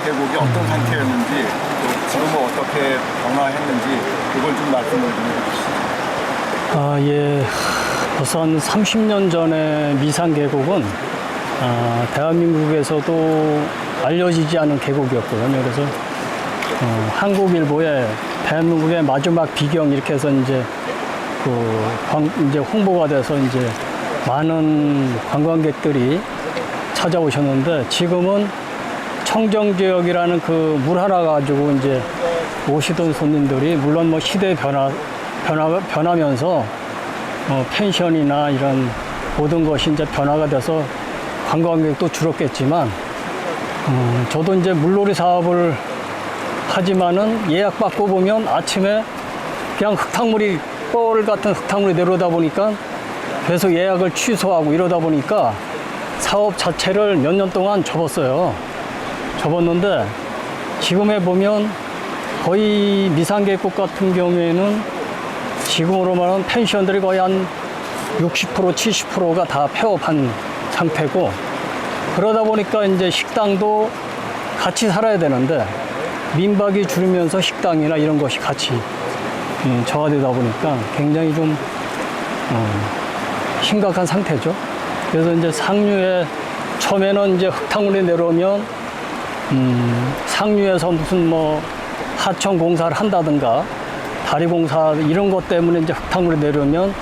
계곡이 어떤 상태였는지 또 지금은 어떻게 변화했는지 그걸 좀 말씀을 좀 해주시죠. 예. 우선 30년 전에 미산 계곡은 대한민국에서도 알려지지 않은 계곡이었거든요. 그래서 한국일보에 대한민국의 마지막 비경 이렇게 해서 이제 이제 홍보가 돼서 이제 많은 관광객들이 찾아오셨는데, 지금은 청정지역이라는 그 물 하나 가지고 이제 오시던 손님들이 물론 뭐 시대 변하면서 펜션이나 이런 모든 것이 이제 변화가 돼서 관광객도 줄었겠지만, 저도 이제 물놀이 사업을 하지만은 예약 받고 보면 아침에 그냥 흙탕물이 뻘 같은 흙탕물이 내려오다 보니까 계속 예약을 취소하고 이러다 보니까 사업 자체를 몇 년 동안 접었어요. 접었는데 지금 해보면 거의 미산계곡 같은 경우에는 지금으로 말하면 펜션들이 거의 한 60%, 70%가 다 폐업한 상태고, 그러다 보니까 이제 식당도 같이 살아야 되는데 민박이 줄으면서 식당이나 이런 것이 같이 저하되다 보니까 굉장히 좀 심각한 상태죠. 그래서 이제 상류에 처음에는 이제 흙탕물이 내려오면 상류에서 무슨 뭐 하천 공사를 한다든가 다리 공사 이런 것 때문에 이제 흙탕물이 내려오면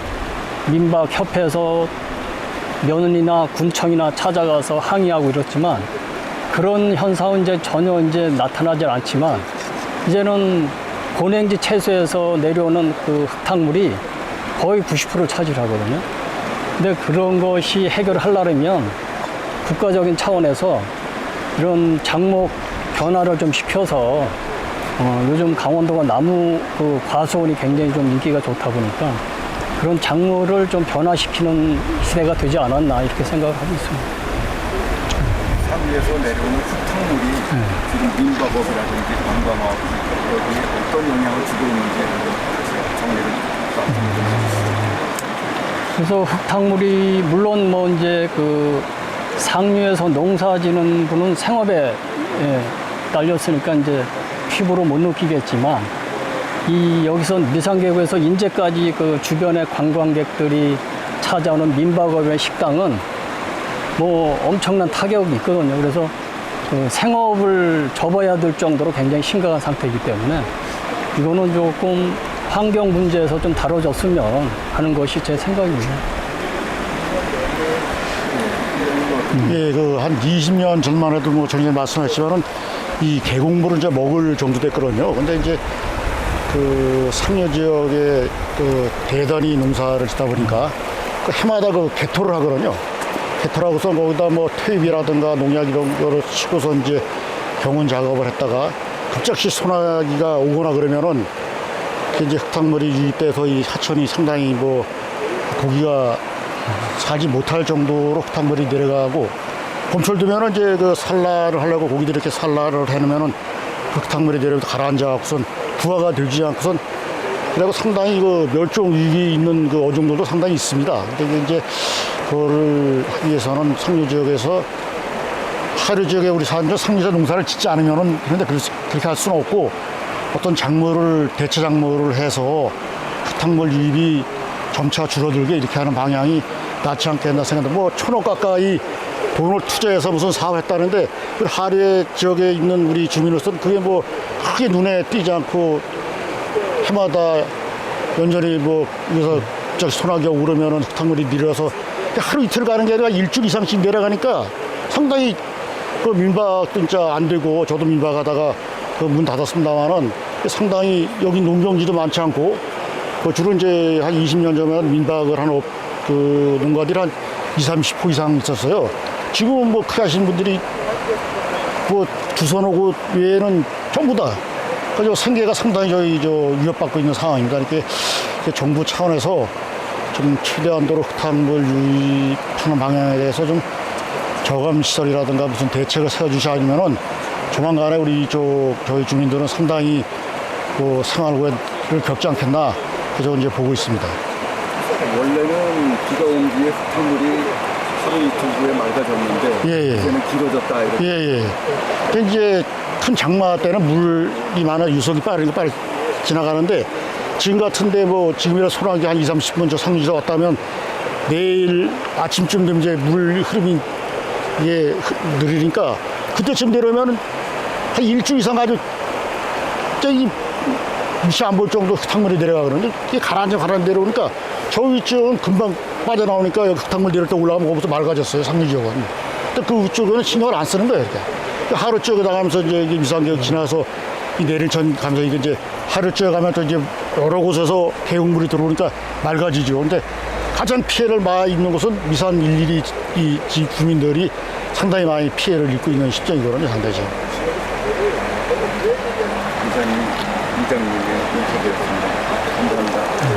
민박협회에서 면이나 군청이나 찾아가서 항의하고 이렇지만, 그런 현상은 이제 전혀 이제 나타나지 않지만, 이제는 고냉지 채소에서 내려오는 그 흙탕물이 거의 90%를 차지하거든요. 근데 그런 것이 해결을 하려면 국가적인 차원에서 이런 장목 변화를 좀 시켜서 요즘 강원도가 나무 그 과수원이 굉장히 좀 인기가 좋다 보니까 그런 작물을 좀 변화시키는 시대가 되지 않았나 이렇게 생각을 하고 있습니다. 상위에서 내려오는 흙탕물이 지금 민박업이라든지 관광업 여기에 어떤 영향을 주고 있는지 같이 정리를 좀 그래서 흙탕물이 물론 뭐 이제 그 상류에서 농사 지는 분은 생업에 딸렸으니까 이제 피부로 못 느끼겠지만, 이 여기서 미산계곡에서 인제까지 그 주변의 관광객들이 찾아오는 민박업의 식당은 뭐 엄청난 타격이 있거든요. 그래서 그 생업을 접어야 될 정도로 굉장히 심각한 상태이기 때문에 이거는 조금 환경 문제에서 좀 다뤄졌으면 하는 것이 제 생각입니다. 예, 그 한 20년 전만 해도 뭐 전에 말씀하셨지만은 이 계곡물을 이제 먹을 정도 됐거든요. 근데 이제 그 상류 지역에 그 대단히 농사를 짓다 보니까 그 해마다 그 개토를 하거든요. 개토를 하고서 거기다 뭐 퇴비라든가 농약 이런 거를 치고서 이제 경운 작업을 했다가 갑자기 소나기가 오거나 그러면은 이제 흙탕물이 유입돼서 이 하천이 상당히 뭐 고기가 살지 못할 정도로 흙탕물이 내려가고, 봄철 되면은 이제 그 산란을 하려고 고기들 이렇게 산란을 해놓으면은 흙탕물이 내려서 가라앉아갖고선 부화가 되지 않고선, 그리고 상당히 그 멸종 위기에 있는 그 어종들도 상당히 있습니다. 근데 이제 그거를 하기 위해서는 상류 지역에서 하류 지역에 우리 사람들 상류자 농사를 짓지 않으면은, 그런데 그렇게 할 수는 없고 어떤 작물을 대체 작물을 해서 흙탕물 유입이 점차 줄어들게 이렇게 하는 방향이 낫지 않겠나 생각합니다. 뭐 1,000억 가까이 돈을 투자해서 무슨 사업했다는데 그 하류 지역에 있는 우리 주민으로서는 그게 뭐 크게 눈에 띄지 않고 해마다 연전히 뭐 여기서 저기 소나기가 오르면은 흙탕물이 내려서 하루 이틀 가는 게 아니라 일주일 이상씩 내려가니까 상당히 그 민박 진짜 안 되고, 저도 민박 하다가 그 문 닫았습니다만은 상당히 여기 농경지도 많지 않고 그 주로 이제 한 20년 전에는 민박을 하는 그 농가들이 한 20-30% 이상 있었어요. 지금은 뭐 크게 하시는 분들이 뭐 두서너고 외에는 전부 다 그래서 생계가 상당히 저희 위협받고 있는 상황입니다. 이렇게 정부 차원에서 좀 최대한도로 흙탕물 유입하는 방향에 대해서 좀 저감 시설이라든가 무슨 대책을 세워주시 않으면은 조만간에 우리 저희 주민들은 상당히 그 생활고를 겪지 않겠나, 그저 이제 보고 있습니다. 원래는 비가 온 뒤에 흙탕물이 하루 이틀 후에 맑아졌는데 예. 이제는 길어졌다 이렇게. 예. 이제 큰 장마 때는 물이 많아 유속이 빠르니까 빨리 지나가는데 지금 같은데 뭐 지금이라 소나기 한 20-30분 저 상류지에 왔다면 내일 아침쯤 되면 이제 물 흐름이 이게 느리니까 그때쯤 되려면 한 일주 이상 아주 저기 무시 안 볼 정도 흙탕물이 내려가 그러는데 이게 가라앉아 내려오니까 저 위쪽은 금방 빠져나오니까 여기 흙탕물 내릴 때 올라가면 거기서 맑아졌어요 상류 지역은. 근데 그 위쪽은 신경을 안 쓰는 거예요 이렇게. 하루 쭉 나가면서 이제 위상기역 지나서 이 내릴천 가면서 이게 이제 하루 쭉 가면 또 이제 여러 곳에서 계곡물이 들어오니까 맑아지죠. 근데 가장 피해를 많이 입는 곳은 미산 일일이 이 주민들이 상당히 많이 피해를 입고 있는 실정이거든요, 상당히. 이장님의 인터뷰였습니다. 감사합니다.